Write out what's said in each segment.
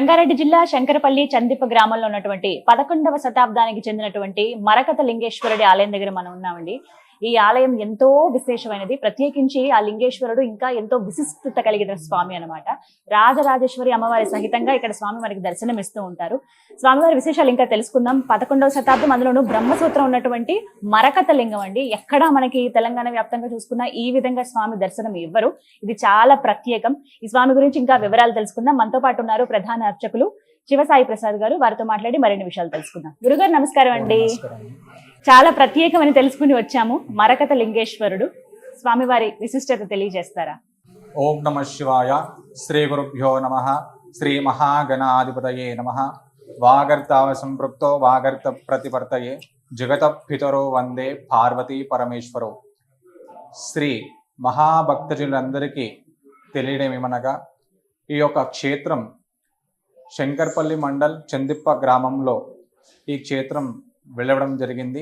రంగారెడ్డి జిల్లా శంకరపల్లి చందిప్ప గ్రామంలో ఉన్నటువంటి 11వ శతాబ్దానికి చెందినటువంటి మరకత లింగేశ్వరుడి ఆలయం దగ్గర మనం ఉన్నామండి. ఈ ఆలయం ఎంతో విశేషమైనది. ప్రత్యేకించి ఆ లింగేశ్వరుడు ఇంకా ఎంతో విశిష్టత కలిగిన స్వామి అన్నమాట. రాజరాజేశ్వరి అమ్మవారి సహితంగా ఇక్కడ స్వామి మనకి దర్శనం ఇస్తూ ఉంటారు. స్వామివారి విశేషాలు ఇంకా తెలుసుకుందాం. 11వ శతాబ్దం, అందులోనూ బ్రహ్మసూత్రం ఉన్నటువంటి మరకత లింగం అండి. ఎక్కడా మనకి తెలంగాణ వ్యాప్తంగా చూసుకున్నా ఈ విధంగా స్వామి దర్శనం ఇవ్వరు. ఇది చాలా ప్రత్యేకం. ఈ స్వామి గురించి ఇంకా వివరాలు తెలుసుకుందాం. మనతో పాటు ఉన్నారు ప్రధాన అర్చకులు శివసాయి ప్రసాద్ గారు. వారితో మాట్లాడి మరిన్ని విషయాలు తెలుసుకుందాం. గురుగారు నమస్కారం అండి. చాలా ప్రత్యేకమని తెలుసుకుని వచ్చాము. మరకత లింగేశ్వరుడు స్వామివారి విశిష్టత తెలియజేస్తారా? ఓం నమ శివాయ. శ్రీ గురుభ్యో నమః. శ్రీ మహాగణాధిపతయే నమః. వాగర్తావ సంపృక్తో వాగర్త ప్రతిపర్తయే జగత పితరో వందే పార్వతీ పరమేశ్వరో. శ్రీ మహాభక్తజనులందరికీ తెలియడమేమనగా, ఈ యొక్క క్షేత్రం శంకర్పల్లి మండల్ చందిప్ప గ్రామంలో ఈ క్షేత్రం వెళ్ళడం జరిగింది.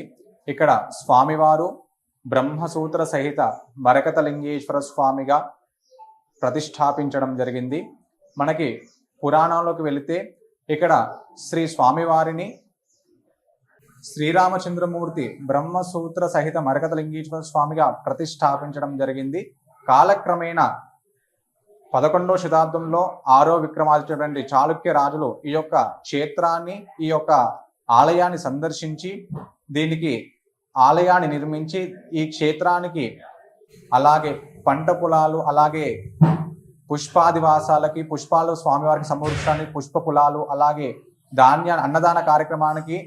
ఇక్కడ స్వామివారు బ్రహ్మసూత్ర సహిత మరకత లింగేశ్వర స్వామిగా ప్రతిష్టాపించడం జరిగింది. మనకి పురాణంలోకి వెళితే ఇక్కడ శ్రీ స్వామివారిని శ్రీరామచంద్రమూర్తి బ్రహ్మసూత్ర సహిత మరకత లింగేశ్వర స్వామిగా ప్రతిష్టాపించడం జరిగింది. కాలక్రమేణా 11వ శతాబ్దంలో 6వ విక్రమాదిత్యుడు చాళుక్య రాజులు ఈ యొక్క క్షేత్రాన్ని, ఈ యొక్క ఆలయాన్ని సందర్శించి దీనికి ఆలయాన్ని నిర్మించి ఈ క్షేత్రానికి అలాగే పంట పొలాలు, అలాగే పుష్పాదివాసాలకి పుష్పాలు స్వామివారికి సమర్పించడానికి పుష్ప పొలాలు, అలాగే ధాన్య అన్నదాన కార్యక్రమానికి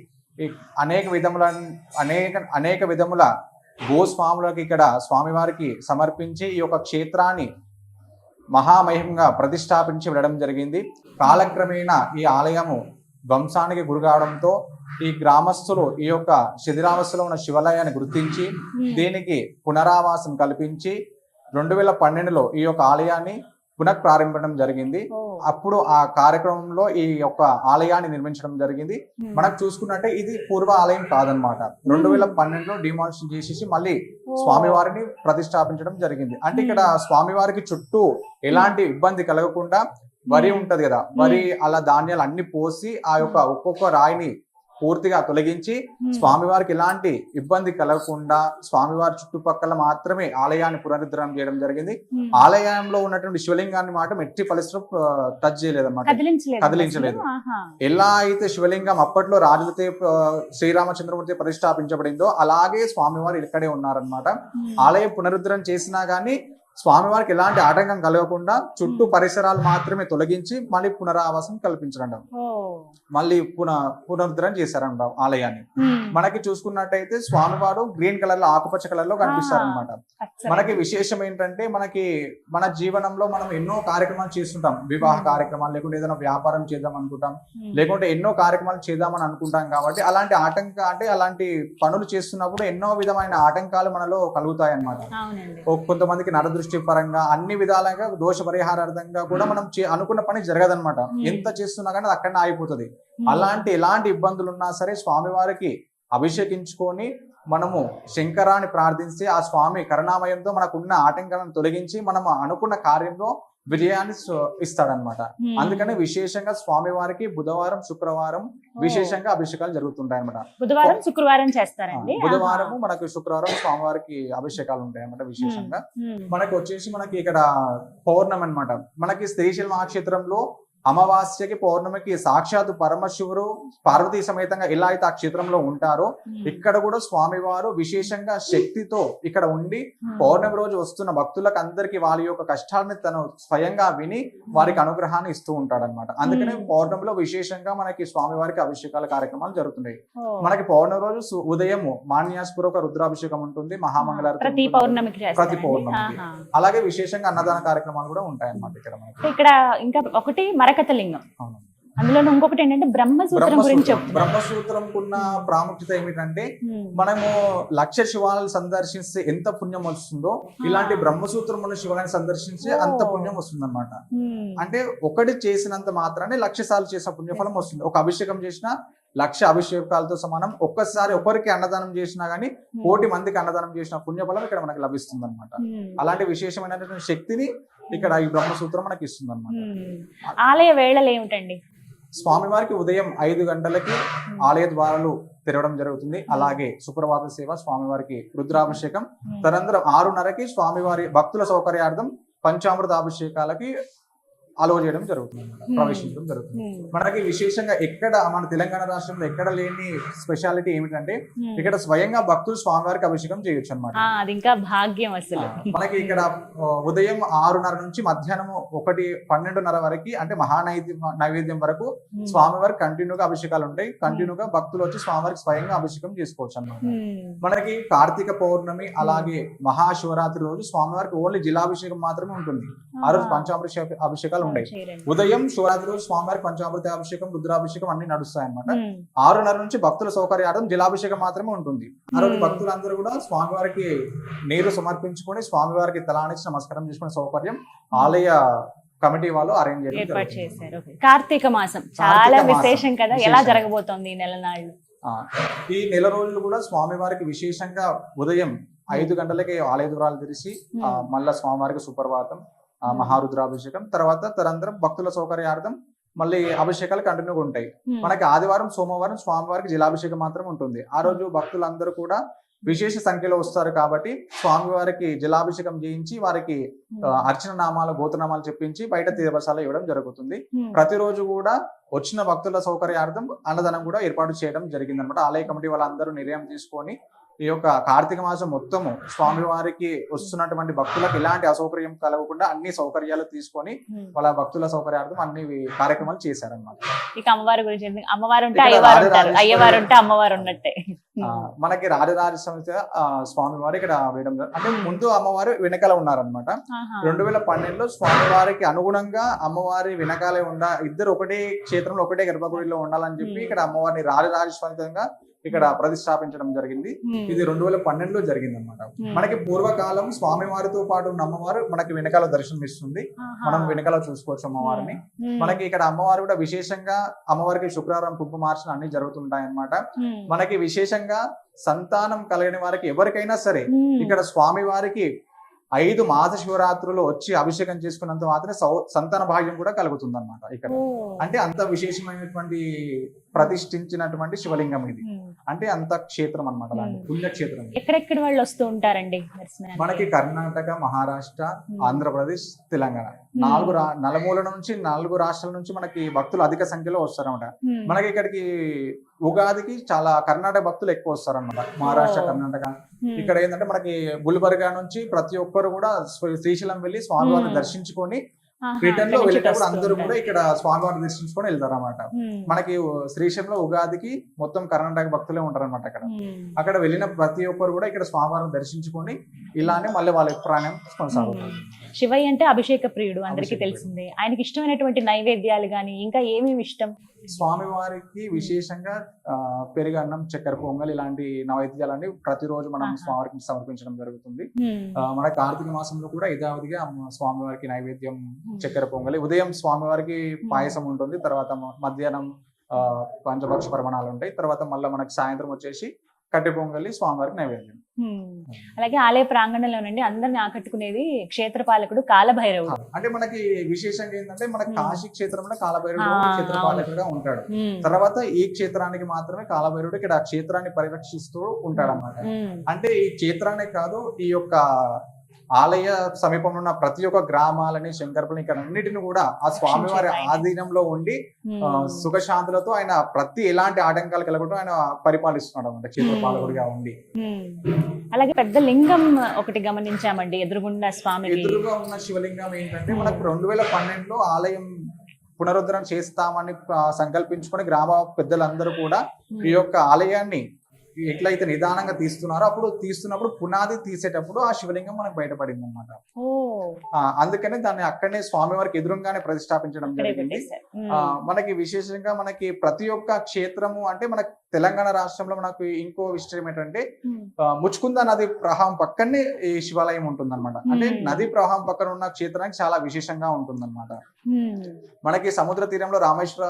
అనేక విధముల గోస్వాములకి ఇక్కడ స్వామివారికి సమర్పించి ఈ యొక్క క్షేత్రాన్ని మహామహిమంగా ప్రతిష్టాపించి వెళ్ళడం జరిగింది. కాలక్రమేణా ఈ ఆలయము ధ్వంసానికి గురికావడంతో ఈ గ్రామస్తులు ఈ యొక్క శిథిలావస్థలో ఉన్న శివాలయాన్ని గుర్తించి దీనికి పునరావాసం కల్పించి 2012లో ఈ యొక్క ఆలయాన్ని పునఃప్రారంభించడం జరిగింది. అప్పుడు ఆ కార్యక్రమంలో ఈ యొక్క ఆలయాన్ని నిర్మించడం జరిగింది. మనకు చూసుకున్నట్టే ఇది పూర్వ ఆలయం కాదనమాట. 2012లో డిమాలిషన్ చేసేసి మళ్ళీ స్వామివారిని ప్రతిష్టాపించడం జరిగింది. అంటే ఇక్కడ స్వామివారికి చుట్టూ ఎలాంటి ఇబ్బంది కలగకుండా వరి ఉంటది కదా, వరి అలా ధాన్యాలు అన్ని పోసి ఆ యొక్క ఒక్కొక్క రాయిని పూర్తిగా తొలగించి స్వామివారికి ఎలాంటి ఇబ్బంది కలగకుండా స్వామివారి చుట్టుపక్కల మాత్రమే ఆలయాన్ని పునరుద్ధరణ చేయడం జరిగింది. ఆలయంలో ఉన్నటువంటి శివలింగాన్ని మాట ఎట్టి పరిస్థితుల్లో టచ్ చేయలేదు అన్నమాట, కదిలించలేదు. ఎలా అయితే శివలింగం అప్పట్లో రాజులతో శ్రీరామచంద్రమూర్తి ప్రతిష్టాపించబడిందో అలాగే స్వామివారు ఇక్కడే ఉన్నారనమాట. ఆలయం పునరుద్ధరణ చేసినా గానీ స్వామివారికి ఎలాంటి ఆటంకం కలగకుండా చుట్టూ పరిసరాలు మాత్రమే తొలగించి మళ్ళీ పునరావాసం కల్పించడం, మళ్ళీ పునరుద్ధరణ చేశారంట ఆలయాన్ని. మనకి చూసుకున్నట్టయితే స్వామివారు గ్రీన్ కలర్ లో, ఆకుపచ్చ కలర్ లో కనిపిస్తారనమాట. మనకి విశేషం ఏంటంటే, మన జీవనంలో మనం ఎన్నో కార్యక్రమాలు చేస్తుంటాం. వివాహ కార్యక్రమాలు, లేకుంటే ఏదైనా వ్యాపారం చేద్దాం అనుకుంటాం, లేకుంటే ఎన్నో కార్యక్రమాలు చేద్దామని అనుకుంటాం. కాబట్టి అలాంటి పనులు చేస్తున్నప్పుడు ఎన్నో విధమైన ఆటంకాలు మనలో కలుగుతాయి అన్నమాట. కొంతమందికి నరదృష్టి పరంగా, అన్ని విధాలుగా దోష పరిహారార్థంగా కూడా మనం అనుకున్న పని జరగదనమాట. ఎంత చేస్తున్నా కానీ అది అక్కడనే ఆగిపోతుంది. ఎలాంటి ఇబ్బందులు ఉన్నా సరే స్వామివారికి అభిషేకించుకొని మనము శంకరాన్ని ప్రార్థించి ఆ స్వామి కరుణామయంతో మనకున్న ఆటంకాలను తొలగించి మనం అనుకున్న కార్యంలో విజయాన్ని ఇస్తాడనమాట. అందుకని విశేషంగా స్వామివారికి బుధవారం, శుక్రవారం విశేషంగా అభిషేకాలు జరుగుతుంటాయి అనమాట. బుధవారం, శుక్రవారం చేస్తారండి. బుధవారము మనకు, శుక్రవారం స్వామివారికి అభిషేకాలు ఉంటాయి అనమాట. విశేషంగా మనకి వచ్చేసి మనకి ఇక్కడ పౌర్ణమి అనమాట. మనకి శ్రీశైల మహాక్షేత్రంలో అమావాస్యకి పౌర్ణమికి సాక్షాత్ పరమశివుడు పార్వతీ సమేతంగా ఎలా అయితే ఆ క్షేత్రంలో ఉంటారో ఇక్కడ కూడా స్వామివారు విశేషంగా శక్తితో ఇక్కడ ఉండి పౌర్ణమి రోజు వస్తున్న భక్తులకు అందరికి వాళ్ళ యొక్క కష్టాన్ని తను స్వయంగా విని వారికి అనుగ్రహాన్ని ఇస్తూ ఉంటాడనమాట. అందుకనే పౌర్ణమిలో విశేషంగా మనకి స్వామివారికి అభిషేకాల కార్యక్రమాలు జరుగుతున్నాయి. మనకి పౌర్ణమి రోజు ఉదయం మాన్యాస్పూర్వక రుద్రాభిషేకం ఉంటుంది, మహామంగళారతి ప్రతి పౌర్ణమికి. అలాగే విశేషంగా అన్నదాన కార్యక్రమాలు కూడా ఉంటాయి అన్నమాట ఇక్కడ. ఇంకా ఒకటి మరకత లింగం, అందులో ఇంకొకటి ఏంటంటే బ్రహ్మసూత్రం గురించి చెప్తారు. బ్రహ్మసూత్రంకున్న ప్రాముఖ్యత ఏమిటంటే, మనము 1,00,000 శివాలయాలు సందర్శిస్తే ఎంత పుణ్యం వస్తుందో ఇలాంటి బ్రహ్మసూత్రం ఉన్న శివాలయాన్ని సందర్శించి అంత పుణ్యం వస్తుంది అనమాట. అంటే ఒకటి చేసినంత మాత్రాన్ని 1,00,000 సార్లు చేసిన పుణ్యఫలం వస్తుంది. ఒక అభిషేకం చేసిన 1,00,000 అభిషేకాలతో సమానం. ఒక్కసారి ఒకరికి అన్నదానం చేసినా గానీ 1,00,000 మందికి అన్నదానం చేసిన పుణ్యఫలం ఇక్కడ మనకి లభిస్తుంది అనమాట. అలాంటి విశేషమైనటువంటి శక్తిని ఇక్కడ ఈ బ్రహ్మసూత్రం మనకి ఇస్తుంది అనమాట. ఆలయ వేళలు ఏమిటండి? స్వామివారికి ఉదయం 5 గంటలకి ఆలయ ద్వారాలు తెరవడం జరుగుతుంది. అలాగే సుప్రభాత సేవ, స్వామివారికి రుద్రాభిషేకం, తదనంతరం 6:30కి స్వామివారి భక్తుల సౌకర్యార్థం పంచామృత అభిషేకాలకి అలో చేయడం జరుగుతుంది, ప్రవేశించడం జరుగుతుంది. మనకి విశేషంగా ఎక్కడ మన తెలంగాణ రాష్ట్రంలో ఎక్కడ లేని స్పెషాలిటీ ఏమిటంటే ఇక్కడ స్వయంగా భక్తులు స్వామివారికి అభిషేకం చేయొచ్చు అనమాట. అది ఇంకా భాగ్యం అసలు. మనకి ఇక్కడ ఉదయం 6:30 నుంచి మధ్యాహ్నం 1-12:30 వరకు అంటే నైవేద్యం వరకు స్వామివారికి కంటిన్యూగా అభిషేకాలు ఉంటాయి. కంటిన్యూగా భక్తులు వచ్చి స్వామివారికి స్వయంగా అభిషేకం చేసుకోవచ్చు అన్నమాట. మనకి కార్తీక పౌర్ణమి అలాగే మహాశివరాత్రి రోజు స్వామివారికి ఓన్లీ జిలాభిషేకం మాత్రమే ఉంటుంది. ఆ రోజు పంచామృత అభిషేకాలు ఉంటాయి. ఉదయం శివరాత్రి రోజు స్వామివారికి పంచామృత అభిషేకం, రుద్రాభిషేకం అన్ని నడుస్తాయి అన్నమాట. 6:30 నుంచి భక్తుల సౌకర్యార్థం జిలాభిషేకం మాత్రమే ఉంటుంది. ఆ రోజు భక్తులందరూ కూడా స్వామివారికి నీరు సమర్పించుకొని స్వామివారికి తలానిచ్చి నమస్కారం చేసుకునే సౌకర్యం ఆలయ కమిటీ వాళ్ళు అరేంజ్ ఏర్పాటు చేశారు. కార్తీక మాసం చాలా విశేషం కదా, ఎలా జరగబోతోంది ఈ నెల నాళ్ళు? ఈ నెల రోజులు కూడా స్వామివారికి విశేషంగా ఉదయం 5 గంటలకి ఆలయ ద్వారాలు తెరిచి మళ్ళా స్వామివారికి సుప్రభాతం, మహారుద్రాభిషేకం, తర్వాత తదనంతరం భక్తుల సౌకర్యార్థం మళ్ళీ అభిషేకాలు కంటిన్యూగా ఉంటాయి. మనకి ఆదివారం, సోమవారం స్వామివారికి జలాభిషేకం మాత్రం ఉంటుంది. ఆ రోజు భక్తులందరూ కూడా విశేష సంఖ్యలో వస్తారు కాబట్టి స్వామివారికి జలాభిషేకం చేయించి వారికి అర్చన నామాలు, గోత్రనామాలు చెప్పించి బయట తీరబసాలు ఇవ్వడం జరుగుతుంది. ప్రతిరోజు కూడా వచ్చిన భక్తుల సౌకర్యార్థం అన్నదానం కూడా ఏర్పాటు చేయడం జరిగింది అనమాట. ఆలయ కమిటీ వాళ్ళందరూ నిర్ణయం తీసుకొని ఈ యొక్క కార్తీక మాసం మొత్తము స్వామివారికి వస్తున్నటువంటి భక్తులకు ఎలాంటి అసౌకర్యం కలగకుండా అన్ని సౌకర్యాలు తీసుకొని వాళ్ళ భక్తుల సౌకర్యార్థం అన్ని కార్యక్రమాలు చేశారన్నమాట. ఇక అమ్మవారి గురించి, అమ్మవారు ఉంటే అయ్యవారు ఉంటే అమ్మవారు ఉన్నట్టే. మనకి రాజరాజేశ్వరి స్వామివారు ఇక్కడ వేయడం అంటే ముందు అమ్మవారు వెనకాల ఉన్నారనమాట. 2012లో స్వామివారికి అనుగుణంగా అమ్మవారి వెనకాలే ఇద్దరు ఒకటే క్షేత్రంలో ఒకటే గర్భగుడిలో ఉండాలని చెప్పి ఇక్కడ అమ్మవారిని రాజరాజేశ్వరిగా ఇక్కడ ప్రతిష్టాపించడం జరిగింది. ఇది 2012లో జరిగింది అనమాట. మనకి పూర్వకాలం స్వామివారితో పాటు ఉన్న అమ్మవారు మనకి వెనకాల దర్శనం ఇస్తుంది. మనం వెనకాల చూసుకోవచ్చు అమ్మవారిని. మనకి ఇక్కడ అమ్మవారు కూడా విశేషంగా అమ్మవారికి శుక్రవారం కుంకుమార్చన అన్ని జరుగుతుంటాయి అన్నమాట. మనకి విశేషంగా సంతానం కలిగిన వారికి ఎవరికైనా సరే ఇక్కడ స్వామివారికి 5 మాస శివరాత్రులు వచ్చి అభిషేకం చేసుకున్నంత మాత్రమే సంతాన భాగ్యం కూడా కలుగుతుంది అన్నమాట. ఇక్కడ అంటే అంత విశేషమైనటువంటి ప్రతిష్ఠించినటువంటి శివలింగం ఇది. అంటే అంత క్షేత్రం అన్నమాట, అలాంటి పుణ్యక్షేత్రం. ఎక్కడెక్కడ వాళ్ళు వస్తూ ఉంటారండి? మనకి కర్ణాటక, మహారాష్ట్ర, ఆంధ్రప్రదేశ్, తెలంగాణ నలుమూల నుంచి 4 రాష్ట్రాల నుంచి మనకి భక్తులు అధిక సంఖ్యలో వస్తారన్నమాట. మనకి ఇక్కడికి ఉగాదికి చాలా కర్ణాటక భక్తులు ఎక్కువ వస్తారన్నమాట. మహారాష్ట్ర, కర్ణాటక. ఇక్కడ ఏంటంటే మనకి గుల్బర్గా నుంచి ప్రతి ఒక్కరు కూడా శ్రీశైలం వెళ్ళి స్వామివారిని దర్శించుకొని రిటర్న్ లో వెళ్ళేటప్పుడు అందరూ కూడా ఇక్కడ స్వామివారిని దర్శించుకొని వెళ్తారు అనమాట. మనకి శ్రీశైలంలో ఉగాదికి మొత్తం కర్ణాటక భక్తులే ఉంటారు అనమాట. అక్కడ వెళ్ళిన ప్రతి ఒక్కరు కూడా ఇక్కడ స్వామివారిని దర్శించుకొని ఇలానే మళ్ళీ వాళ్ళ ప్రాణం కొనసాగుతారు. శివయ్య అంటే అభిషేక ప్రియుడు, అందరికీ తెలిసిందే. ఆయనకి ఇష్టమైనటువంటి నైవేద్యాలు గాని ఇంకా ఏమేమి ఇష్టం? స్వామివారికి విశేషంగా పెరుగన్నం, చక్కెర పొంగల్ ఇలాంటి నైవేద్యాలన్నీ ప్రతిరోజు మనం స్వామివారికి సమర్పించడం జరుగుతుంది. మన కార్తీక మాసంలో కూడా యథావిధిగా స్వామివారికి నైవేద్యం చక్కెర పొంగలి, ఉదయం స్వామివారికి పాయసం ఉంటుంది, తర్వాత మధ్యాహ్నం పంచభక్ష పరమాణాలు ఉంటాయి, తర్వాత మళ్ళీ మనకి సాయంత్రం వచ్చేసి కట్టె పొంగలి స్వామివారికి నైవేద్యం. అలాగే ఆలయ ప్రాంగణంలోనండి అందరిని ఆకట్టుకునేది క్షేత్రపాలకుడు కాలభైరవుడు. అంటే మనకి విశేషంగా ఏంటంటే మన కాశీ క్షేత్రంలో కాలభైరవుడు క్షేత్రపాలకుడుగా ఉంటాడు. తర్వాత ఈ క్షేత్రానికి మాత్రమే కాలభైరవుడు ఇక్కడ క్షేత్రాన్ని పరిరక్షిస్తూ ఉంటాడు అన్నమాట. అంటే ఈ క్షేత్రానే కాదు, ఈ యొక్క ఆలయ సమీపంలో ఉన్న ప్రతి ఒక్క గ్రామాలని, శంకర్పుల్ని, ఇక్కడ అన్నిటిని కూడా ఆ స్వామివారి ఆధీనంలో ఉండి సుఖశాంతులతో ఆయన ప్రతి ఎలాంటి ఆటంకాలు కలగకుండా ఆయన పరిపాలిస్తున్నాడు అన్నమాట, క్షేత్రపాలకుడిగా ఉండి. అలాగే పెద్ద లింగం ఒకటి గమనించామండి ఎదురుగుండా స్వామి ఎదురుగా ఉన్న శివలింగం ఏంటంటే మనకు 2012లో ఆలయం పునరుద్ధరణ చేస్తామని సంకల్పించుకొని గ్రామ పెద్దలందరూ కూడా ఈ యొక్క ఆలయాన్ని ఎట్లయితే నిదానంగా తీస్తున్నారో అప్పుడు తీస్తున్నప్పుడు పునాది తీసేటప్పుడు ఆ శివలింగం మనకు బయటపడింది అనమాట. అందుకనే దాన్ని అక్కడనే స్వామివారికి ఎదురుగానే ప్రతిష్టాపించడం జరిగింది. మనకి విశేషంగా మనకి ప్రతి ఒక్క క్షేత్రము అంటే మనకి తెలంగాణ రాష్ట్రంలో మనకు ఇంకో విషయం ఏంటంటే ముచ్చుకుంద నది ప్రవాహం పక్కనే ఈ శివాలయం ఉంటుంది అనమాట. అంటే నది ప్రవాహం పక్కన ఉన్న క్షేత్రానికి చాలా విశేషంగా ఉంటుంది అనమాట. మనకి సముద్ర తీరంలో రామేశ్వర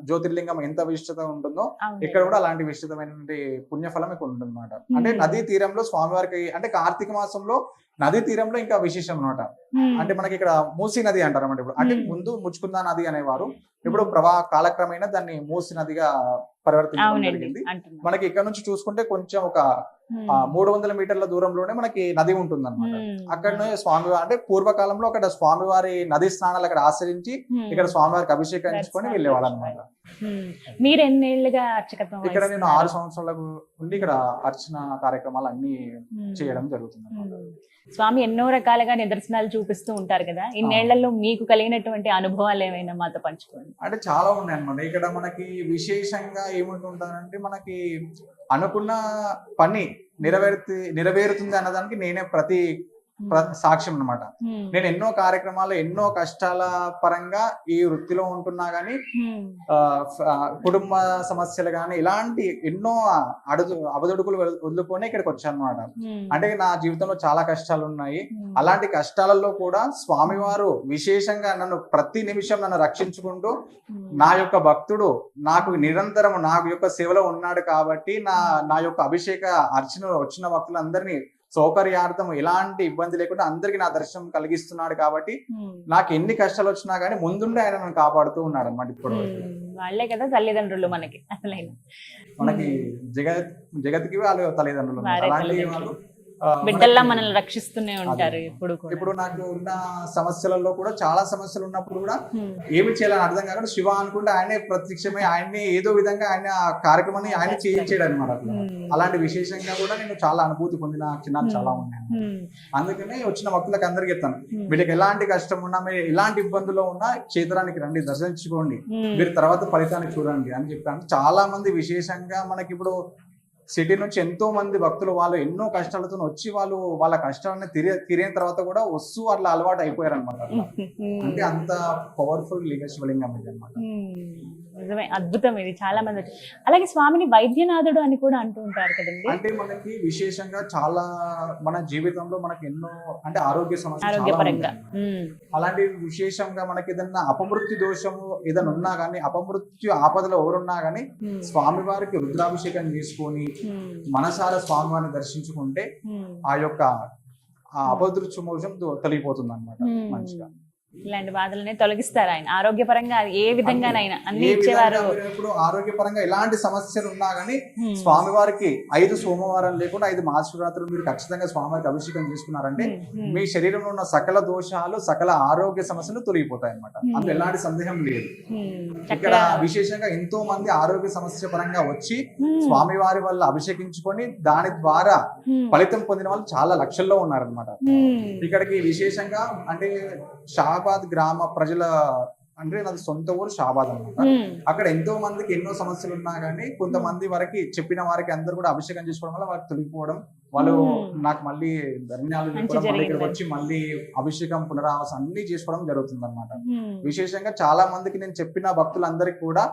జ్యోతిర్లింగం ఎంత విశిష్టత ఉంటుందో ఇక్కడ కూడా అలాంటి విశిష్టమైనటువంటి పుణ్యఫలం ఇక్కడ ఉంటుంది అనమాట. అంటే నదీ తీరంలో స్వామివారికి అంటే కార్తీక మాసంలో నదీ తీరంలో ఇంకా విశేషం అనమాట. అంటే మనకి ఇక్కడ మూసీ నది అంటారు అన్నమాట. ఇప్పుడు అంటే ముందు ముచ్చుకుందా నది అనేవారు, ఇప్పుడు కాలక్రమేణా దాన్ని మూసీ నదిగా పరివర్తించడం జరిగింది. మనకి ఇక్కడ నుంచి చూసుకుంటే కొంచెం ఒక 300 మీటర్ల దూరంలోనే మనకి నది ఉంటుంది అనమాట. అక్కడనే స్వామి అంటే పూర్వకాలంలో అక్కడ స్వామివారి నది స్నానాలు అక్కడ ఆచరించి ఇక్కడ స్వామివారికి అభిషేకించుకొని వెళ్ళేవాళ్ళు అనమాట. మీరు ఎన్నేళ్లుగా అర్చకత్వం? ఇక్కడ నేను 6 సంవత్సరాలకు ఉండి ఇక్కడ అర్చన కార్యక్రమాలు అన్ని చేయడం జరుగుతుంది. స్వామి ఎన్నో రకాలుగా నిదర్శనాలు చూపిస్తూ ఉంటారు కదా, ఇన్నేళ్లలో మీకు కలిగినటువంటి అనుభవాలు ఏమైనా మాతో పంచుకోండి. అంటే చాలా ఉన్నాయి అన్నమాట. ఇక్కడ మనకి విశేషంగా ఏముంటుందంటే మనకి అనుకున్న పని నెరవేరుతుంది అన్నదానికి నేనే ప్రతి సాక్ష్యం అన్నమాట. నేను ఎన్నో కార్యక్రమాలు ఎన్నో కష్టాల పరంగా ఈ వృత్తిలో ఉంటున్నా గానీ కుటుంబ సమస్యలు గానీ ఇలాంటి ఎన్నో అవదొడుకులు వదులుకొని ఇక్కడికి వచ్చాను అనమాట. అంటే నా జీవితంలో చాలా కష్టాలు ఉన్నాయి. అలాంటి కష్టాలలో కూడా స్వామివారు విశేషంగా నన్ను ప్రతి నిమిషం నన్ను రక్షించుకుంటూ నా యొక్క భక్తుడు నాకు నిరంతరం నా యొక్క సేవలో ఉన్నాడు కాబట్టి నా యొక్క అభిషేక అర్చన వచ్చిన భక్తులందరినీ సౌకర్యార్థం ఎలాంటి ఇబ్బంది లేకుండా అందరికి నా దర్శనం కలిగిస్తున్నాడు కాబట్టి నాకు ఎన్ని కష్టాలు వచ్చినా గానీ ముందుండి ఆయన నన్ను కాపాడుతూ ఉన్నాడు అన్నమాట. ఇప్పుడు వాళ్ళే కదా తల్లిదండ్రులు మనకి, అసలైన మనకి జగత్కి వాళ్ళు తల్లిదండ్రులు. అలాంటి వాళ్ళు బిడ్డల్లా మనల్ని రక్షిస్తూనే ఉంటారు ఎప్పుడు. ఇప్పుడు నాకు ఉన్న సమస్యలలో కూడా చాలా సమస్యలు ఉన్నప్పుడు కూడా ఏమి చేయాలని అర్థం కాకుండా శివ అనుకుంటే ఆయనే ప్రత్యక్షమై ఆయన్ని ఏదో విధంగా ఆయన కార్యక్రమాన్ని ఆయన చేయించాడు అనమాట. అలాంటి విశేషంగా కూడా నేను చాలా అనుభూతి పొందిన చిన్నాలు చాలా ఉన్నాయి. అందుకనే వచ్చిన భక్తులకు అందరికి చెప్తాను, వీళ్ళకి ఎలాంటి కష్టం ఉన్నా, మీరు ఎలాంటి ఇబ్బందుల్లో ఉన్నా క్షేత్రానికి రండి, దర్శించుకోండి, మీరు తర్వాత ఫలితాన్ని చూడండి అని చెప్పాను. చాలా మంది విశేషంగా మనకి ఇప్పుడు సిటీ నుంచి ఎంతో మంది భక్తులు వాళ్ళు ఎన్నో కష్టాలతో వచ్చి వాళ్ళు వాళ్ళ కష్టాలని తీరిన తర్వాత కూడా వస్తూ వాళ్ళ అలవాటు అయిపోయారు అనమాట. అంటే అంత పవర్ఫుల్ శివలింగం ఇది అనమాట. నిజమే, అద్భుతం ఇది. చాలా మంది అలాగే స్వామిని వైద్యనాథుడు అని కూడా అంటూ ఉంటారు కదండి. అంటే మనకి విశేషంగా చాలా మన జీవితంలో మనకి ఎన్నో అంటే ఆరోగ్య సమస్యలు ఆరోగ్యపరంగా అలాంటి విశేషంగా మనకి ఏదైనా అపమృత్యు దోషము ఏదైనా ఉన్నా గానీ, అపమృత్యు ఆపదలో ఎవరున్నా గానీ స్వామివారికి రుద్రాభిషేకం చేసుకొని మనసారా స్వామివారిని దర్శించుకుంటే ఆ యొక్క అపమృత్యు మోక్షం తొలగిపోతుంది అన్నమాట. మంచిగా ఇలాంటి బాధలనే తొలగిస్తారు ఆయన ఆరోగ్యపరంగా ఏ విధంగానైనా అన్ని ఇచ్చేవారు. ఇప్పుడు ఆరోగ్యపరంగా ఎలాంటి సమస్యలు ఉన్నా గానీ స్వామివారికి 5 సోమవారం లేకుండా 5 మహాశివరాత్రులు మీరు ఖచ్చితంగా స్వామివారికి అభిషేకం చేసుకున్నారంటే మీ శరీరంలో ఉన్న సకల దోషాలు సకల ఆరోగ్య సమస్యలు తొలగిపోతాయి అన్నమాట. అందులో ఎలాంటి సందేహం లేదు. ఇక్కడ విశేషంగా ఎంతో మంది ఆరోగ్య సమస్య పరంగా వచ్చి స్వామివారి వల్ల అభిషేకించుకొని దాని ద్వారా ఫలితం పొందిన వాళ్ళు చాలా లక్షల్లో ఉన్నారనమాట. ఇక్కడికి విశేషంగా అంటే షాబాద్ గ్రామ ప్రజల అంటే నాది సొంత ఊరు షాబాద్ అనమాట. అక్కడ ఎంతో మందికి ఎన్నో సమస్యలు ఉన్నా గానీ కొంతమంది వరకు చెప్పిన వారికి అందరూ కూడా అభిషేకం చేసుకోవడం వల్ల వారికి తొలగిపోవడం, వాళ్ళు నాకు మళ్ళీ ధన్యాలు ఇక్కడికి వచ్చి మళ్ళీ అభిషేకం పునరావాసం అన్ని చేసుకోవడం జరుగుతుంది అనమాట. విశేషంగా చాలా మందికి నేను చెప్పిన భక్తులందరికీ కూడా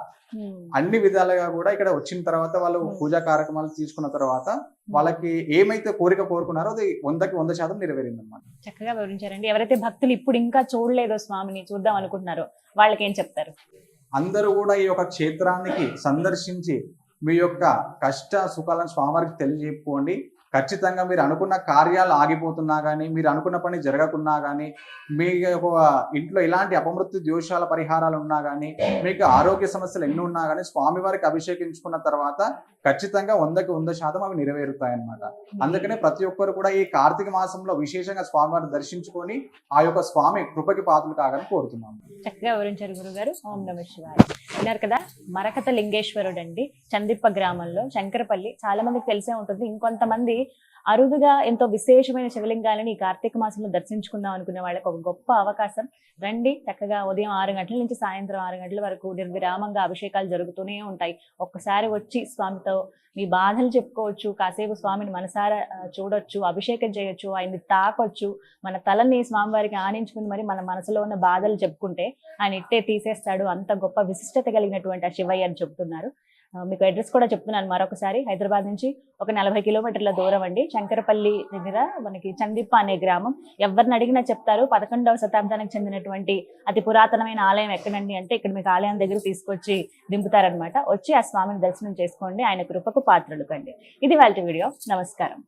అన్ని విధాలుగా కూడా ఇక్కడ వచ్చిన తర్వాత వాళ్ళు పూజా కార్యక్రమాలు తీసుకున్న తర్వాత వాళ్ళకి ఏమైతే కోరిక కోరుకున్నారో అది 100% నెరవేరింది అనమాట. చక్కగా వివరించారండి. ఎవరైతే భక్తులు ఇప్పుడు ఇంకా చూడలేదో స్వామిని చూద్దాం అనుకుంటున్నారో వాళ్ళకి ఏం చెప్తారు? అందరూ కూడా ఈ యొక్క క్షేత్రానికి సందర్శించి మీ యొక్క కష్ట సుఖాలను స్వామివారికి తెలియజెప్పుకోండి. ఖచ్చితంగా మీరు అనుకున్న కార్యాలు ఆగిపోతున్నా కానీ, మీరు అనుకున్న పని జరగకున్నా కానీ, మీ ఇంట్లో ఎలాంటి అపమృత్యు దోషాల పరిహారాలు ఉన్నా కానీ, మీకు ఆరోగ్య సమస్యలు ఎన్ని ఉన్నా కానీ స్వామివారికి అభిషేకించుకున్న తర్వాత ఖచ్చితంగా 100% అవి నెరవేరుతాయన్నమాట. అందుకనే ప్రతి ఒక్కరు కూడా ఈ కార్తీక మాసంలో విశేషంగా స్వామివారిని దర్శించుకొని ఆ యొక్క స్వామి కృపకి పాత్రలు కాగానే కోరుతున్నాము. చక్కగా వివరించారు గురుగారు. ఓం నమః శివాయ. విన్నారు కదా, మరకత లింగేశ్వరుడు అండి, చందిప్ప గ్రామంలో, శంకరపల్లి. చాలా మందికి తెలిసే ఉంటుంది. ఇంకొంతమంది అరుదుగా ఎంతో విశేషమైన శివలింగాలని ఈ కార్తీక మాసంలో దర్శించుకుందాం అనుకునే వాళ్ళకి ఒక గొప్ప అవకాశం. రండి, చక్కగా ఉదయం 6 గంటల నుంచి సాయంత్రం 6 గంటల వరకు నిర్విరామంగా అభిషేకాలు జరుగుతూనే ఉంటాయి. ఒక్కసారి వచ్చి స్వామితో మీ బాధలు చెప్పుకోవచ్చు, కాసేపు స్వామిని మనసారా చూడొచ్చు, అభిషేకం చేయొచ్చు, ఆయన్ని తాకొచ్చు, మన తలని స్వామివారికి ఆనించుకుని మరి మన మనసులో ఉన్న బాధలు చెప్పుకుంటే ఆయన ఇట్టే తీసేస్తాడు. అంత గొప్ప విశిష్టత కలిగినటువంటి ఆ శివయ్య అని చెప్తున్నారు. మీకు అడ్రస్ కూడా చెప్తున్నాను మరొకసారి. హైదరాబాద్ నుంచి ఒక 40 కిలోమీటర్ల దూరం అండి. శంకరపల్లి దగ్గర మనకి చందిప్ప అనే గ్రామం. ఎవరిని అడిగినా చెప్తారు 11వ శతాబ్దానికి చెందినటువంటి అతి పురాతనమైన ఆలయం ఎక్కడండి అంటే ఇక్కడ మీకు ఆలయం దగ్గర తీసుకొచ్చి దింపుతారనమాట. వచ్చి ఆ స్వామిని దర్శనం చేసుకోండి, ఆయన కృపకు పాత్రలు కండి. ఇది వాళ్ళ వీడియో. నమస్కారం.